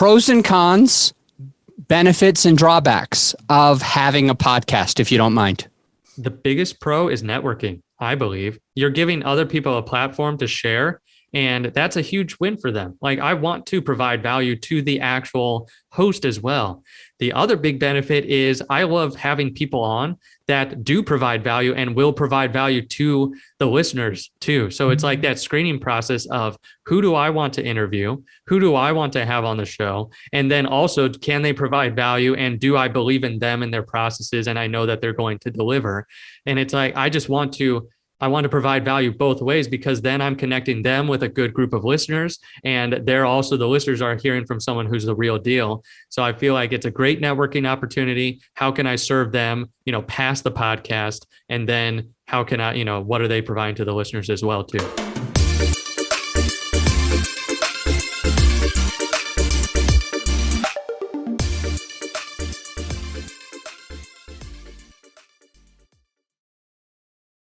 pros and cons, benefits and drawbacks of having a podcast, if you don't mind. The biggest pro is networking, I believe. You're giving other people a platform to share, and that's a huge win for them. Like, I want to provide value to the actual host as well. The other big benefit is I love having people on that do provide value and will provide value to the listeners too. So it's like that screening process of who do I want to interview? Who do I want to have on the show? And then also, can they provide value? And do I believe in them and their processes? And I know that they're going to deliver. And it's like, I want to provide value both ways, because then I'm connecting them with a good group of listeners, and the listeners are hearing from someone who's the real deal. So I feel like it's a great networking opportunity. How can I serve them, past the podcast? And then how can I, what are they providing to the listeners as well too?